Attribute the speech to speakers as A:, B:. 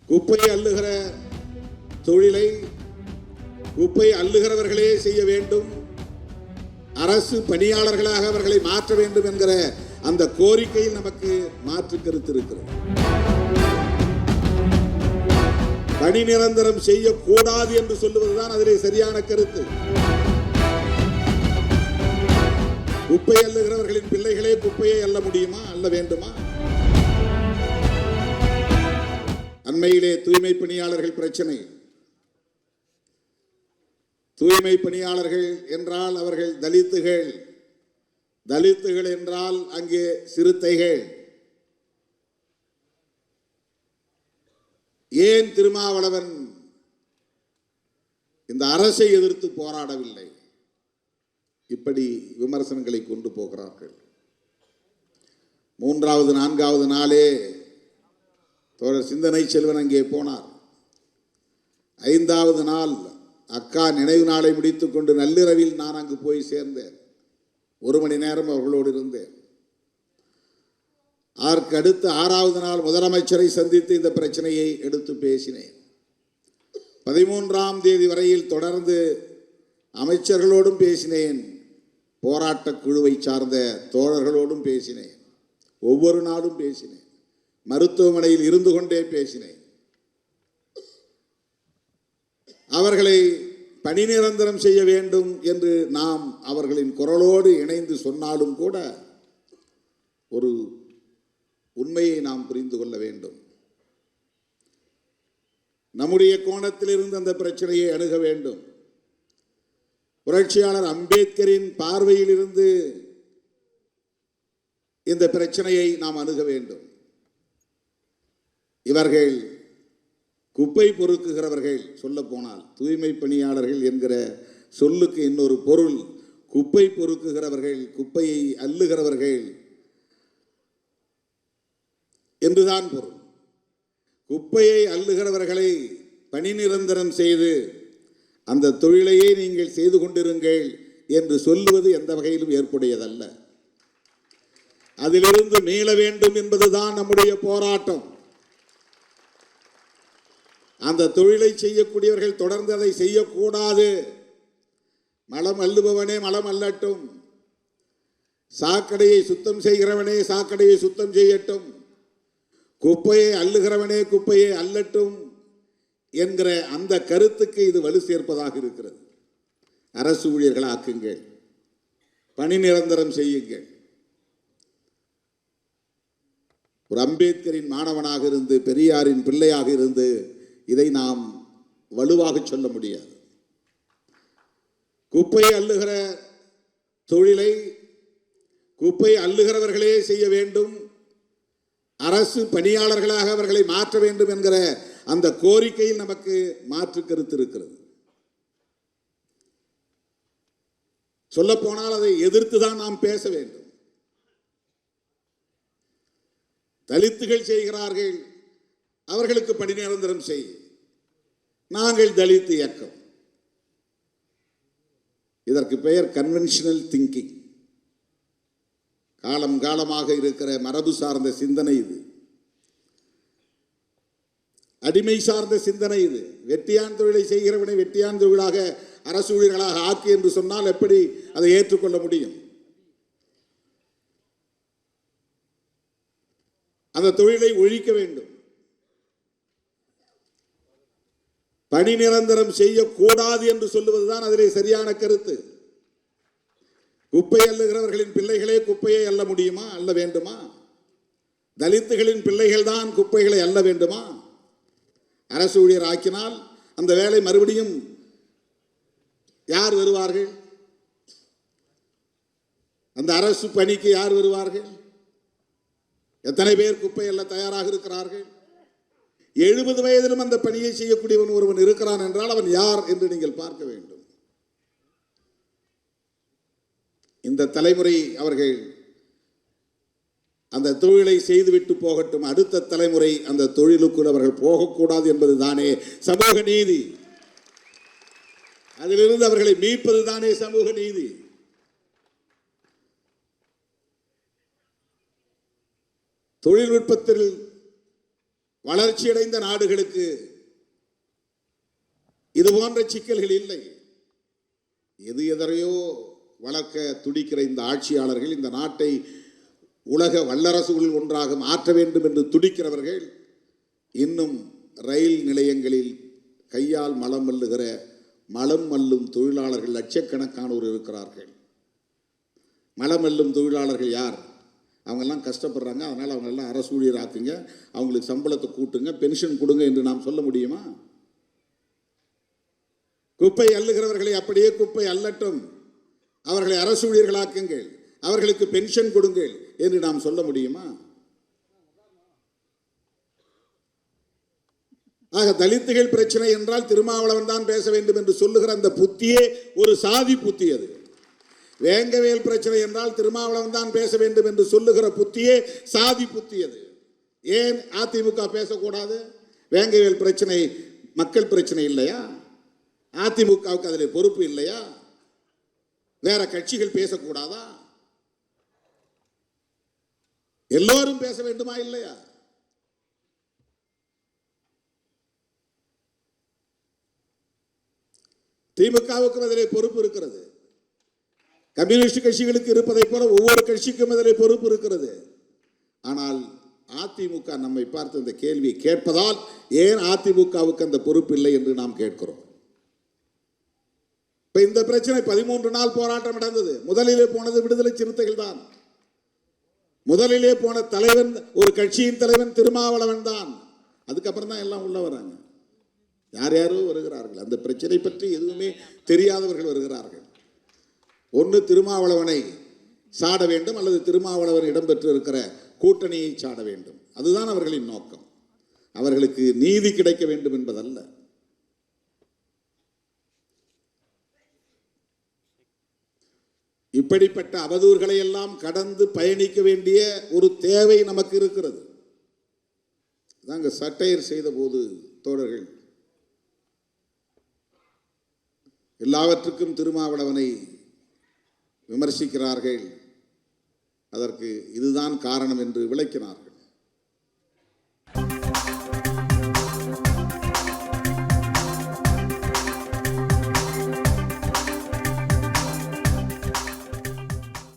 A: குப்பை அள்ளுகிற தொழிலை குப்பை அள்ளுகிறவர்களே செய்ய வேண்டும், அரசு பணியாளர்களாக அவர்களை மாற்ற வேண்டும் என்கிற அந்த கோரிக்கையில் நமக்கு மாற்று கருத்து இருக்கிறது. பணி நிரந்தரம் செய்யக்கூடாது என்று சொல்லுவதுதான் அதிலே சரியான கருத்து. குப்பை அள்ளுகிறவர்களின் பிள்ளைகளே குப்பையை அள்ள முடியுமா, அள்ள வேண்டுமா? அண்மையிலே தூய்மை பணியாளர்கள் பிரச்சனை. தூய்மை பணியாளர்கள் என்றால் அவர்கள் தலித்துகள், தலித்துகள் என்றால் அங்கே சிறுத்தைகள். ஏன் திருமாவளவன் இந்த அரசை எதிர்த்து போராடவில்லை? இப்படி விமர்சனங்களை கொண்டு போகிறார்கள். மூன்றாவது நான்காவது நாளே தோழர் சிந்தனை செல்வன் அங்கே போனார். ஐந்தாவது நாள் அக்கா நினைவு நாளை முடித்துக் கொண்டு நள்ளிரவில் நான் அங்கு போய் சேர்ந்தேன். 1 மணி நேரம் அவர்களோடு இருந்தேன். அதற்கு அடுத்து 6வது நாள் முதலமைச்சரை சந்தித்து இந்த பிரச்சனையை எடுத்து பேசினேன். 13ஆம் தேதி வரையில் தொடர்ந்து அமைச்சர்களோடும் பேசினேன், போராட்ட குழுவை சார்ந்த தோழர்களோடும் பேசினேன், ஒவ்வொரு நாளும் பேசினேன், மருத்துவமனையில் இருந்து கொண்டே பேசினேன். அவர்களை பணி நிரந்தரம் செய்ய வேண்டும் என்று நாம் அவர்களின் குரலோடு இணைந்து சொன்னாலும் கூட ஒரு உண்மையை நாம் புரிந்து கொள்ள வேண்டும். நம்முடைய கோணத்திலிருந்து அந்த பிரச்சனையை அணுக வேண்டும். புரட்சியாளர் அம்பேத்கரின் பார்வையில் இருந்து இந்த பிரச்சனையை நாம் அணுக வேண்டும். இவர்கள் குப்பை பொறுக்குகிறவர்கள், சொல்ல போனால் தூய்மை பணியாளர்கள் என்கிற சொல்லுக்கு இன்னொரு பொருள் குப்பை பொறுக்குகிறவர்கள், குப்பையை அள்ளுகிறவர்கள் என்றுதான் பொருள். குப்பையை அள்ளுகிறவர்களை பணி நிரந்தரம் செய்து அந்த தொழிலையே நீங்கள் செய்து கொண்டிருங்கள் என்று சொல்லுவது எந்த வகையிலும் ஏற்புடையதல்ல. அதிலிருந்து மீள வேண்டும் என்பதுதான் நம்முடைய போராட்டம். அந்த தொழிலை செய்யக்கூடியவர்கள் தொடர்ந்து அதை செய்யக்கூடாது. மலம் அள்ளுபவனே மலம் அள்ளட்டும், சாக்கடையை சுத்தம் செய்கிறவனே சாக்கடையை சுத்தம் செய்யட்டும், குப்பையை அள்ளுகிறவனே குப்பையை அள்ளட்டும் என்கிற அந்த கருத்துக்கு இது வலு சேர்ப்பதாக இருக்கிறது. அரசு ஊழியர்கள் ஆக்குங்கள், பணி நிரந்தரம் செய்யுங்கள். ஒரு அம்பேத்கரின் மாணவனாக இருந்து, பெரியாரின் பிள்ளையாக இருந்து இதை நாம் வலுவாக சொல்ல முடியாது. குப்பை அள்ளுகிற தொழிலை குப்பை அள்ளுகிறவர்களே செய்ய வேண்டும், அரசு பணியாளர்களாக அவர்களை மாற்ற வேண்டும் என்கிற அந்த கோரிக்கையில் நமக்கு மாற்று கருத்து இருக்கிறது. சொல்ல போனால் அதை எதிர்த்துதான் நாம் பேச வேண்டும். தலித்துகள் செய்கிறார்கள், அவர்களுக்கு பணி நிரந்தரம் செய். நாங்கள் தலித் இயக்கம். இதற்கு பெயர் கன்வென்ஷனல் திங்கிங். காலம் காலமாக இருக்கிற மரபு சார்ந்த சிந்தனை இது, அடிமை சார்ந்த சிந்தனை இது. வெட்டியான் தொழிலை செய்கிறவனை வெட்டியான் தொழிலாக அரசு ஊழியர்களாக ஆக்கு என்று சொன்னால் எப்படி அதை ஏற்றுக்கொள்ள முடியும்? அந்த தொழிலை ஒழிக்க வேண்டும். பணி நிரந்தரம் செய்யக்கூடாது என்று சொல்லுவதுதான் அதிலே சரியான கருத்து. குப்பை அள்ளுகிறவர்களின் பிள்ளைகளே குப்பையை அள்ள முடியுமா, அள்ள வேண்டுமா? தலித்துகளின் பிள்ளைகள் தான் குப்பைகளை அள்ள வேண்டுமா? அரசு ஊழியர் ஆக்கினால் அந்த வேலை மறுபடியும் யார் வருவார்கள்? அந்த அரசு பணிக்கு யார் வருவார்கள்? எத்தனை பேர் குப்பை அள்ள தயாராக இருக்கிறார்கள்? 70 வயதிலும் அந்த பணியை செய்யக்கூடியவன் ஒருவன் இருக்கிறான் என்றால் அவன் யார் என்று நீங்கள் பார்க்க வேண்டும். இந்த தலைமுறை அவர்கள் அந்த தொழிலை செய்துவிட்டு போகட்டும், அடுத்த தலைமுறை அந்த தொழிலுக்குள் அவர்கள் போகக்கூடாது என்பது தானே சமூக நீதி. அதிலிருந்து அவர்களை மீட்பது தானே சமூக நீதி. தொழில்நுட்பத்தில் வளர்ச்சியடைந்த நாடுகளுக்கு இது போன்ற சிக்கல்கள் இல்லை. எதையோ வளர்க்க துடிக்கிற இந்த ஆட்சியாளர்கள் இந்த நாட்டை உலக வல்லரசுகளில் ஒன்றாக மாற்ற வேண்டும் என்று துடிக்கிறவர்கள் இன்னும் ரயில் நிலையங்களில் கையால் மலம் மல்லுகிற மலம் மல்லும் தொழிலாளர்கள் லட்சக்கணக்கானோர் இருக்கிறார்கள். மலம் மல்லும் தொழிலாளர்கள் யார்? அவங்கெல்லாம் கஷ்டப்படுறாங்க, அதனால் அவங்களெல்லாம் அரசு ஊழியர் ஆக்குங்க, அவங்களுக்கு சம்பளத்தை கூட்டுங்க, பென்ஷன் கொடுங்க என்று நாம் சொல்ல முடியுமா? குப்பை அள்ளுகிறவர்களை அப்படியே குப்பை அள்ளட்டும், அவர்களை அரசு ஊழியர்களாக்குங்கள், அவர்களுக்கு பென்ஷன் கொடுங்கள் என்று நாம் சொல்ல முடியுமா? ஆக தலித்துகள் பிரச்சனை என்றால் திருமாவளவன் தான் பேச வேண்டும் என்று சொல்லுகிற அந்த புத்தியே ஒரு சாதி புத்தி. அது வேங்கவேல் பிரச்சனை என்றால் திருமாவளவன் தான் பேச வேண்டும் என்று சொல்லுகிற புத்தியே சாதி புத்தி. அது ஏன் அதிமுக பேசக்கூடாது? வேங்கவேல் பிரச்சனை மக்கள் பிரச்சனை இல்லையா? அதிமுகவுக்கு அதில் பொறுப்பு இல்லையா? வேற கட்சிகள் பேசக்கூடாதா? எல்லோரும் பேச வேண்டுமா இல்லையா? திமுகவுக்கும் அதிலே பொறுப்பு இருக்கிறது, கம்யூனிஸ்ட் கட்சிகளுக்கு இருப்பதை போல ஒவ்வொரு கட்சிக்கும் அதிலே பொறுப்பு இருக்கிறது. ஆனால் அதிமுக நம்மை பார்த்து இந்த கேள்வியை கேட்பதால் ஏன் அதிமுகவுக்கு அந்த பொறுப்பு இல்லை என்று நாம் கேட்கிறோம். இப்ப இந்த பிரச்சனை 13 நாள் போராட்டம் நடந்தது. முதலிலே போனது விடுதலை சிறுத்தைகள் தான். முதலிலே போன தலைவன், ஒரு கட்சியின் தலைவன் திருமாவளவன் தான். அதுக்கப்புறம் தான் எல்லாம் உள்ள வராங்க. யார் யாரோ வருகிறார்கள், அந்த பிரச்சனை பற்றி எதுவுமே தெரியாதவர்கள் வருகிறார்கள். ஒன்று திருமாவளவனை சாட வேண்டும், அல்லது திருமாவளவன் இடம்பெற்று இருக்கிற கூட்டணியை சாட வேண்டும். அதுதான் அவர்களின் நோக்கம். அவர்களுக்கு நீதி கிடைக்க வேண்டும் என்பதல்ல. இப்படிப்பட்ட அவதூறுகளை எல்லாம் கடந்து பயணிக்க வேண்டிய ஒரு தேவை நமக்கு இருக்கிறது. அதாங்க சட்டையர் செய்த போது தோழர்கள் எல்லாவற்றுக்கும் திருமாவளவனை விமர்சிக்கிறார்கள். அதற்கு இதுதான் காரணம் என்று விளக்கினார்கள்.